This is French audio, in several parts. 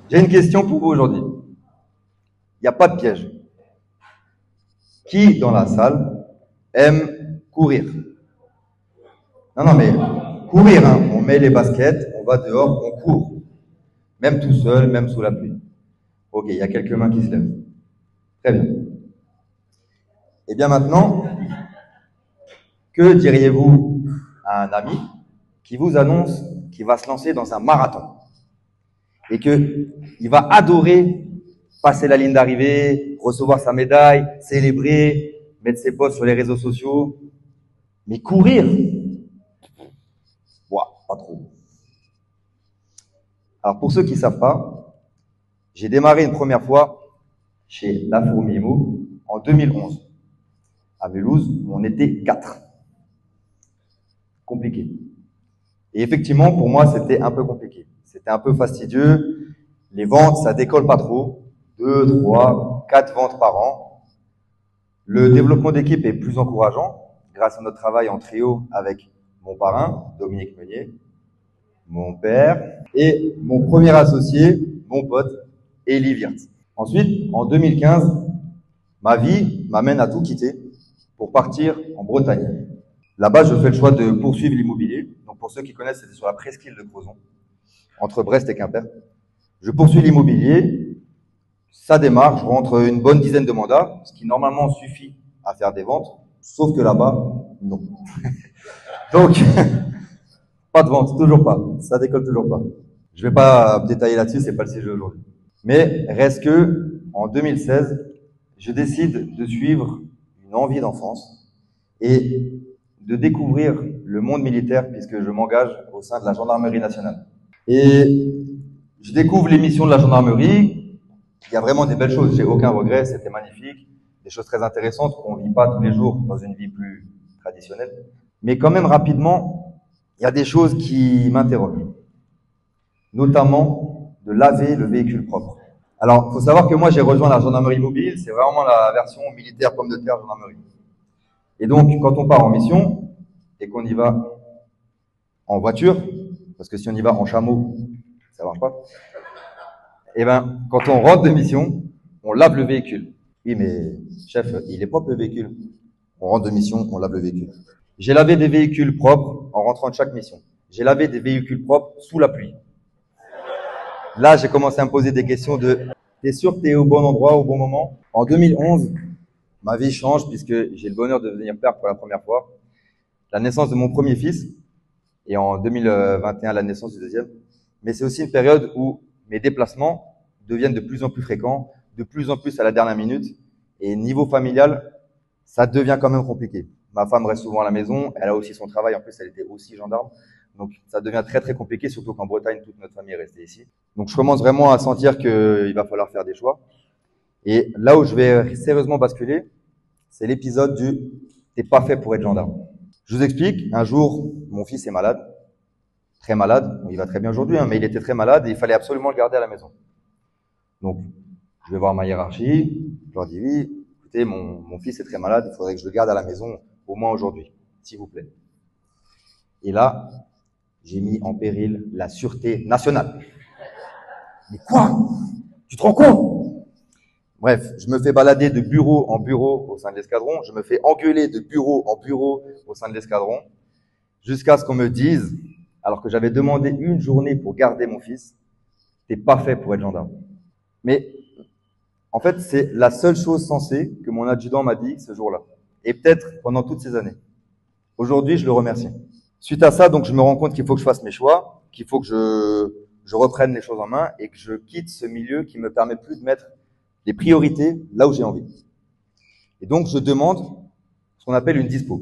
J'ai une question pour vous aujourd'hui. Il n'y a pas de piège. Qui dans la salle aime courir? Non, non, mais courir, hein. On met les baskets, on va dehors, on court. Même tout seul, même sous la pluie. Ok, il y a quelques mains qui se lèvent. Très bien. Et bien maintenant, que diriez-vous à un ami qui vous annonce qu'il va se lancer dans un marathon et qu'il va adorer passer la ligne d'arrivée, recevoir sa médaille, célébrer, mettre ses posts sur les réseaux sociaux, mais courir, ouah, pas trop. Alors pour ceux qui ne savent pas, j'ai démarré une première fois chez La Fourmi Imo en 2011. À Mulhouse, on était 4. Compliqué. Et effectivement, pour moi, c'était un peu compliqué. C'était un peu fastidieux. Les ventes, ça décolle pas trop. 2, 3, 4 ventes par an. Le développement d'équipe est plus encourageant grâce à notre travail en trio avec mon parrain, Dominique Meunier, mon père et mon premier associé, mon pote, Elie Wirtz. Ensuite, en 2015, ma vie m'amène à tout quitter pour partir en Bretagne. Là-bas, je fais le choix de poursuivre l'immobilier. Donc, pour ceux qui connaissent, c'était sur la presqu'île de Crozon, entre Brest et Quimper. Je poursuis l'immobilier. Ça démarre. Je rentre une bonne dizaine de mandats, ce qui normalement suffit à faire des ventes. Sauf que là-bas, non. Donc, pas de vente, toujours pas. Ça décolle toujours pas. Je vais pas détailler là-dessus, c'est pas le sujet aujourd'hui. Mais reste que, en 2016, je décide de suivre une envie d'enfance et de découvrir le monde militaire puisque je m'engage au sein de la gendarmerie nationale. Et je découvre les missions de la gendarmerie. Il y a vraiment des belles choses. J'ai aucun regret. C'était magnifique. Des choses très intéressantes qu'on ne vit pas tous les jours dans une vie plus traditionnelle. Mais quand même, rapidement, il y a des choses qui m'interrogent. Notamment de laver le véhicule propre. Alors, il faut savoir que moi, j'ai rejoint la gendarmerie mobile. C'est vraiment la version militaire pomme de terre gendarmerie. Et donc, quand on part en mission et qu'on y va en voiture, parce que si on y va en chameau, ça marche pas. Et ben, quand on rentre de mission, on lave le véhicule. Oui, mais chef, il est propre le véhicule. On rentre de mission, on lave le véhicule. J'ai lavé des véhicules propres en rentrant de chaque mission. J'ai lavé des véhicules propres sous la pluie. Là, j'ai commencé à me poser des questions de t'es sûr que t'es au bon endroit, au bon moment? En 2011, ma vie change puisque j'ai le bonheur de devenir père pour la première fois. La naissance de mon premier fils et en 2021, la naissance du deuxième. Mais c'est aussi une période où mes déplacements deviennent de plus en plus fréquents, de plus en plus à la dernière minute. Et niveau familial, ça devient quand même compliqué. Ma femme reste souvent à la maison, elle a aussi son travail, en plus elle était aussi gendarme. Donc ça devient très très compliqué, surtout qu'en Bretagne, toute notre famille est restée ici. Donc je commence vraiment à sentir qu'il va falloir faire des choix. Et là où je vais sérieusement basculer, c'est l'épisode du « t'es pas fait pour être gendarme ». Je vous explique, un jour, mon fils est malade, très malade, bon, il va très bien aujourd'hui, hein, mais il était très malade et il fallait absolument le garder à la maison. Donc, je vais voir ma hiérarchie, je leur dis oui, écoutez, mon fils est très malade, il faudrait que je le garde à la maison au moins aujourd'hui, s'il vous plaît. Et là, j'ai mis en péril la sûreté nationale. Mais quoi? Tu te rends compte? Bref, je me fais balader de bureau en bureau au sein de l'escadron, je me fais engueuler de bureau en bureau au sein de l'escadron, jusqu'à ce qu'on me dise, alors que j'avais demandé une journée pour garder mon fils, t'es pas fait pour être gendarme. Mais en fait, c'est la seule chose sensée que mon adjudant m'a dit ce jour-là. Et peut-être pendant toutes ces années. Aujourd'hui, je le remercie. Suite à ça, donc, je me rends compte qu'il faut que je fasse mes choix, qu'il faut que je reprenne les choses en main et que je quitte ce milieu qui me permet plus de mettre les priorités là où j'ai envie. Et donc, je demande ce qu'on appelle une dispo.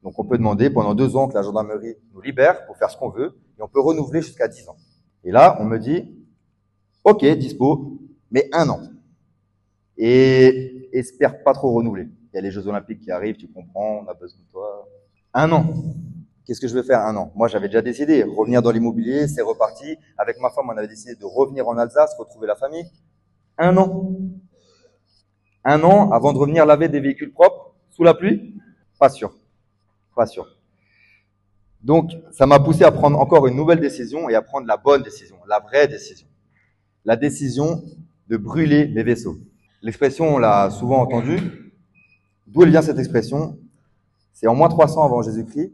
Donc, on peut demander pendant 2 ans que la gendarmerie nous libère pour faire ce qu'on veut et on peut renouveler jusqu'à 10 ans. Et là, on me dit, ok, dispo, mais 1 an. Et espère pas trop renouveler. Il y a les Jeux Olympiques qui arrivent, tu comprends, on a besoin de toi. 1 an. Qu'est-ce que je vais faire 1 an? Moi, j'avais déjà décidé, revenir dans l'immobilier, c'est reparti. Avec ma femme, on avait décidé de revenir en Alsace, retrouver la famille. 1 an. 1 an avant de revenir laver des véhicules propres sous la pluie? Pas sûr. Pas sûr. Donc, ça m'a poussé à prendre encore une nouvelle décision et à prendre la bonne décision, la vraie décision. la décision de brûler mes vaisseaux. L'expression, on l'a souvent entendue. D'où elle vient cette expression? C'est en moins 300 avant Jésus-Christ,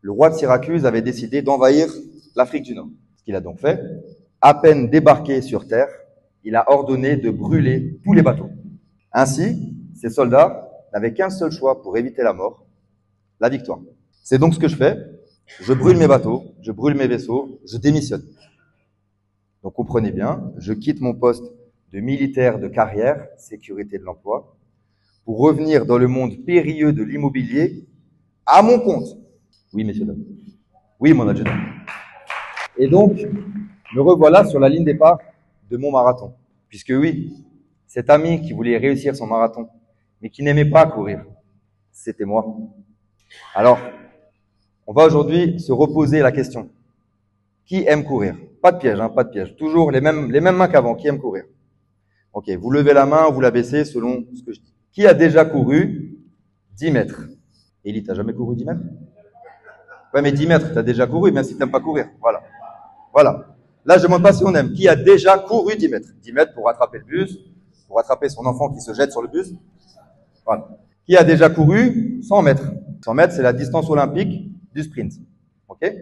le roi de Syracuse avait décidé d'envahir l'Afrique du Nord. Ce qu'il a donc fait, à peine débarqué sur terre, il a ordonné de brûler tous les bateaux. Ainsi, ces soldats n'avaient qu'un seul choix pour éviter la mort, la victoire. C'est donc ce que je fais. Je brûle mes bateaux, je brûle mes vaisseaux, je démissionne. Donc comprenez bien, je quitte mon poste de militaire de carrière, sécurité de l'emploi, pour revenir dans le monde périlleux de l'immobilier à mon compte. Oui, messieurs, dames. Oui, mon adjudant. Et donc, me revoilà sur la ligne départ de mon marathon. Puisque oui, cet ami qui voulait réussir son marathon, mais qui n'aimait pas courir, c'était moi. Alors, on va aujourd'hui se reposer la question. Qui aime courir? Pas de piège, hein, pas de piège. Toujours les mêmes mains qu'avant. Qui aime courir? Ok, vous levez la main, vous la baissez selon ce que je dis. Qui a déjà couru 10 mètres? Élie, t'as jamais couru 10 mètres? Ouais, mais 10 mètres, t'as déjà couru, même si t'aimes pas courir. Voilà. Voilà. Là, je ne demande pas si on aime. Qui a déjà couru 10 mètres? 10 mètres pour rattraper le bus, pour rattraper son enfant qui se jette sur le bus. Voilà. Qui a déjà couru 100 mètres? 100 mètres, c'est la distance olympique du sprint. Ok?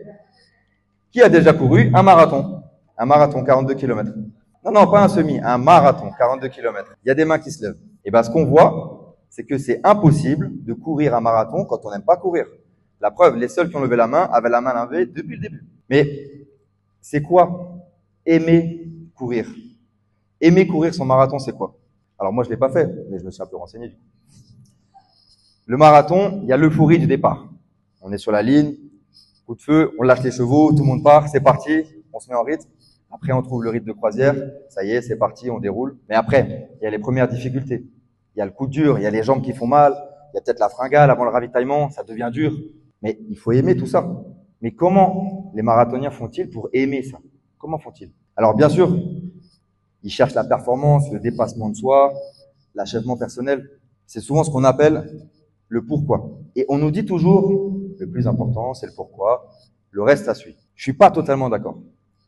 Qui a déjà couru un marathon? Un marathon, 42 km. Non, pas un semi, un marathon, 42 km. Il y a des mains qui se lèvent. Et bien, ce qu'on voit, c'est que c'est impossible de courir un marathon quand on n'aime pas courir. La preuve, les seuls qui ont levé la main avaient la main levée depuis le début. Mais c'est quoi aimer courir? Aimer courir son marathon, c'est quoi? Alors moi, je l'ai pas fait, mais je me suis un peu renseigné du coup. Le marathon, il y a l'euphorie du départ. On est sur la ligne, coup de feu, on lâche les chevaux, tout le monde part, c'est parti, on se met en rythme. Après, on trouve le rythme de croisière, ça y est, c'est parti, on déroule. Mais après, il y a les premières difficultés. Il y a le coup dur, il y a les jambes qui font mal, il y a peut-être la fringale avant le ravitaillement, ça devient dur. Mais il faut aimer tout ça. Mais comment les marathoniens font-ils pour aimer ça? Comment font-ils? Alors bien sûr, ils cherchent la performance, le dépassement de soi, l'achèvement personnel. C'est souvent ce qu'on appelle le pourquoi. Et on nous dit toujours, le plus important, c'est le pourquoi, le reste, ça suit. Je suis pas totalement d'accord.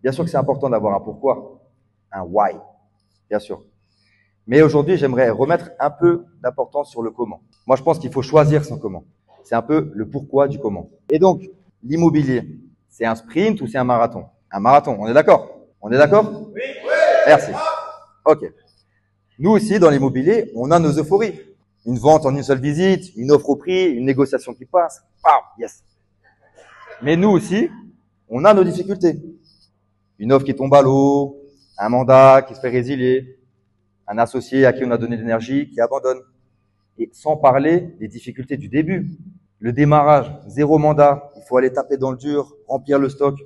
Bien sûr que c'est important d'avoir un pourquoi, un why, bien sûr. Mais aujourd'hui, j'aimerais remettre un peu d'importance sur le comment. Moi, je pense qu'il faut choisir son comment. C'est un peu le pourquoi du comment. Et donc, l'immobilier, c'est un sprint ou c'est un marathon? Un marathon, on est d'accord? On est d'accord? Oui. Merci. Ok. Nous aussi, dans l'immobilier, on a nos euphories. Une vente en une seule visite, une offre au prix, une négociation qui passe. Bam, yes. Mais nous aussi, on a nos difficultés. Une offre qui tombe à l'eau, un mandat qui se fait résilier, un associé à qui on a donné de l'énergie qui abandonne. Et sans parler des difficultés du début. Le démarrage, 0 mandat, il faut aller taper dans le dur, remplir le stock.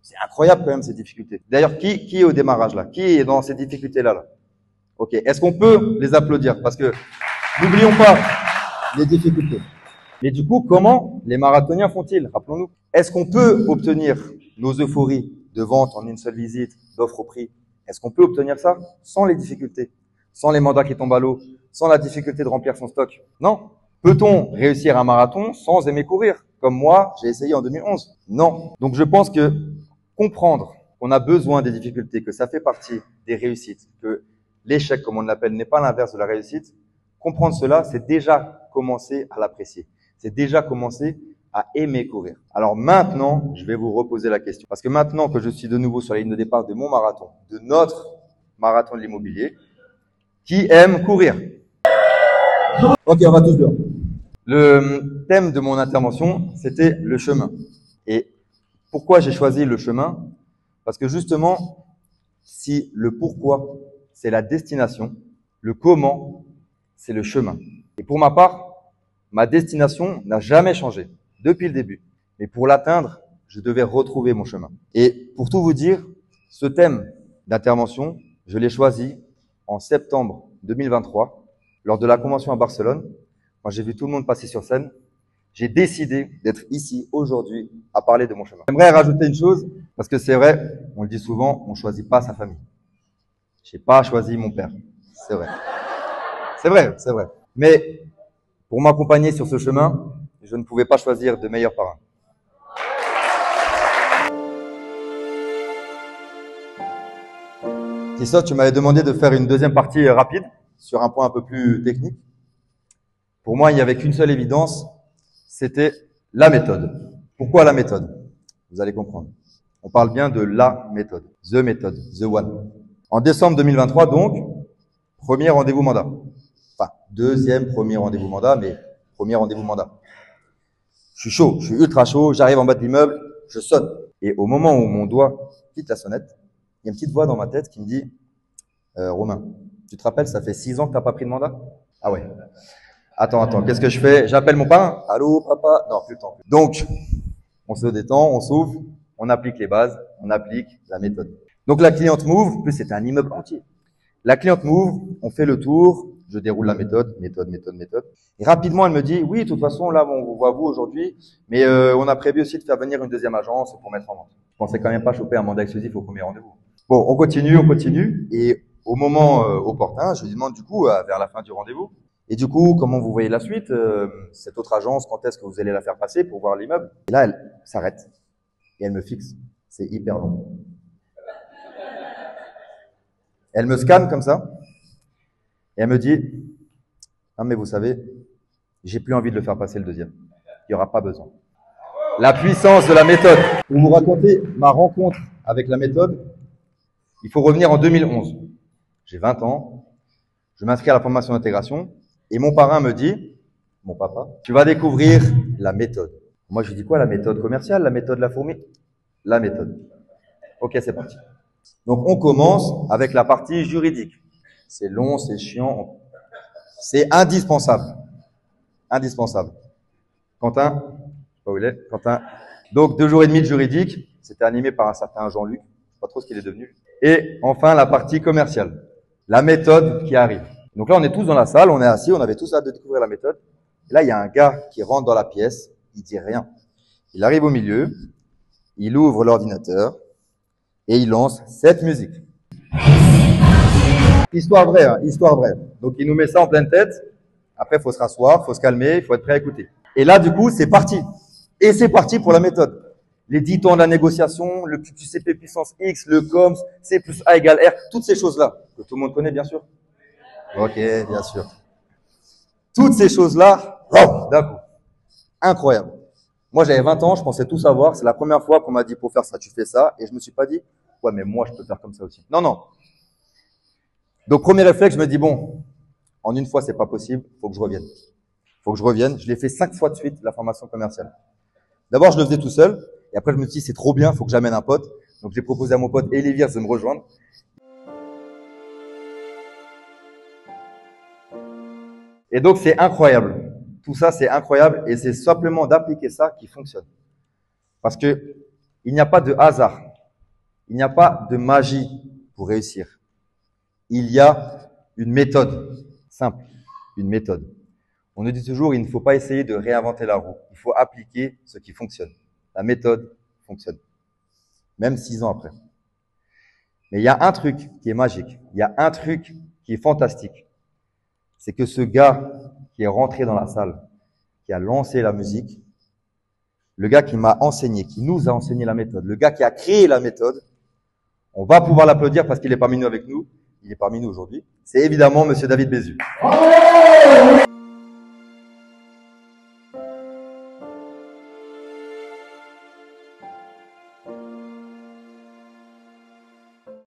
C'est incroyable quand même ces difficultés. D'ailleurs, qui est au démarrage là? Qui est dans ces difficultés-là là? Ok, est-ce qu'on peut les applaudir? Parce que n'oublions pas les difficultés. Mais du coup, comment les marathoniens font-ils? Rappelons-nous. Est-ce qu'on peut obtenir nos euphories de vente en une seule visite, d'offre au prix? Est-ce qu'on peut obtenir ça sans les difficultés, sans les mandats qui tombent à l'eau, sans la difficulté de remplir son stock? Non. Peut-on réussir un marathon sans aimer courir? Comme moi, j'ai essayé en 2011. Non. Donc je pense que comprendre qu'on a besoin des difficultés, que ça fait partie des réussites, que l'échec, comme on l'appelle, n'est pas l'inverse de la réussite, comprendre cela, c'est déjà commencer à l'apprécier. C'est déjà commencer à aimer courir. Alors maintenant, je vais vous reposer la question. Parce que maintenant que je suis de nouveau sur la ligne de départ de mon marathon, de notre marathon de l'immobilier, qui aime courir? Ok, on va tous dehors. Le thème de mon intervention, c'était le chemin. Et pourquoi j'ai choisi le chemin? Parce que justement, si le pourquoi, c'est la destination, le comment, c'est le chemin. Et pour ma part, ma destination n'a jamais changé depuis le début. Mais pour l'atteindre, je devais retrouver mon chemin. Et pour tout vous dire, ce thème d'intervention, je l'ai choisi en septembre 2023, lors de la convention à Barcelone. Moi, j'ai vu tout le monde passer sur scène. J'ai décidé d'être ici aujourd'hui à parler de mon chemin. J'aimerais rajouter une chose, parce que c'est vrai, on le dit souvent, on ne choisit pas sa famille. J'ai pas choisi mon père. C'est vrai. C'est vrai, c'est vrai. Mais pour m'accompagner sur ce chemin, je ne pouvais pas choisir de meilleur parrain. Christophe, tu m'avais demandé de faire une deuxième partie rapide sur un point un peu plus technique. Pour moi, il n'y avait qu'une seule évidence, c'était la méthode. Pourquoi la méthode? Vous allez comprendre. On parle bien de la méthode, the one. En décembre 2023, donc, premier rendez-vous mandat. Enfin, premier rendez-vous mandat, mais premier rendez-vous mandat. Je suis chaud, je suis ultra chaud, j'arrive en bas de l'immeuble, je sonne. Et au moment où mon doigt quitte la sonnette, il y a une petite voix dans ma tête qui me dit Romain, tu te rappelles, ça fait 6 ans que tu n'as pas pris de mandat? Ah ouais. Attends, qu'est-ce que je fais? J'appelle mon parrain. Allô, papa? Non, plus le temps. Donc, on se détend, on souffle, on applique les bases, on applique la méthode. Donc la cliente m'ouvre, en plus c'était un immeuble entier. La cliente m'ouvre, on fait le tour, je déroule la méthode. Et rapidement, elle me dit, oui, de toute façon, là, on vous voit vous aujourd'hui, mais on a prévu aussi de faire venir une deuxième agence pour mettre en vente. Je pensais quand même pas choper un mandat exclusif au premier rendez-vous. Bon, on continue, et au moment opportun, je lui demande du coup, vers la fin du rendez-vous, et du coup, comment vous voyez la suite, cette autre agence, quand est-ce que vous allez la faire passer pour voir l'immeuble? Et là, elle s'arrête, et elle me fixe. C'est hyper long. Elle me scanne comme ça, et elle me dit, non mais vous savez, j'ai plus envie de le faire passer le deuxième. Il n'y aura pas besoin. La puissance de la méthode. Pour vous raconter ma rencontre avec la méthode, il faut revenir en 2011. J'ai 20 ans, je m'inscris à la formation d'intégration, et mon parrain me dit, mon papa, tu vas découvrir la méthode. Moi je lui dis quoi, la méthode commerciale, la méthode de la fourmi? La méthode. Ok, c'est parti. Donc, on commence avec la partie juridique. C'est long, c'est chiant. C'est indispensable. Indispensable. Quentin, je sais pas où il est, Quentin. Donc, 2 jours et demi de juridique. C'était animé par un certain Jean-Luc. Je sais pas trop ce qu'il est devenu. Et enfin, la partie commerciale. La méthode qui arrive. Donc là, on est tous dans la salle, on est assis, on avait tous hâte de découvrir la méthode. Et là, il y a un gars qui rentre dans la pièce. Il dit rien. Il arrive au milieu. Il ouvre l'ordinateur. Et il lance cette musique. Histoire vraie, hein, histoire vraie. Donc il nous met ça en pleine tête. Après, il faut se rasseoir, il faut se calmer, il faut être prêt à écouter. Et là, du coup, c'est parti. Et c'est parti pour la méthode. Les 10 temps de la négociation, le QCP puissance X, le COMS, C plus A égale R, toutes ces choses-là, que tout le monde connaît, bien sûr. Ok, bien sûr. Toutes ces choses-là, d'un coup. Incroyable. Moi, j'avais 20 ans, je pensais tout savoir. C'est la première fois qu'on m'a dit, pour faire ça, tu fais ça. Et je me suis pas dit, ouais, mais moi, je peux faire comme ça aussi. Non, non. Donc, premier réflexe, je me dis, bon, en une fois, c'est pas possible. Faut que je revienne. Faut que je revienne. Je l'ai fait 5 fois de suite, la formation commerciale. D'abord, je le faisais tout seul. Et après, je me suis dit, c'est trop bien, faut que j'amène un pote. Donc, j'ai proposé à mon pote Elie Viers de me rejoindre. Et donc, c'est incroyable. Tout ça, c'est incroyable et c'est simplement d'appliquer ça qui fonctionne. Parce que il n'y a pas de hasard. Il n'y a pas de magie pour réussir. Il y a une méthode simple, une méthode. On nous dit toujours, il ne faut pas essayer de réinventer la roue. Il faut appliquer ce qui fonctionne. La méthode fonctionne. Même 6 ans après. Mais il y a un truc qui est magique. Il y a un truc qui est fantastique. C'est que ce gars qui est rentré dans la salle, qui a lancé la musique, le gars qui m'a enseigné, qui nous a enseigné la méthode, le gars qui a créé la méthode, on va pouvoir l'applaudir parce qu'il est parmi nous avec nous. Il est parmi nous aujourd'hui. C'est évidemment Monsieur David Bézu.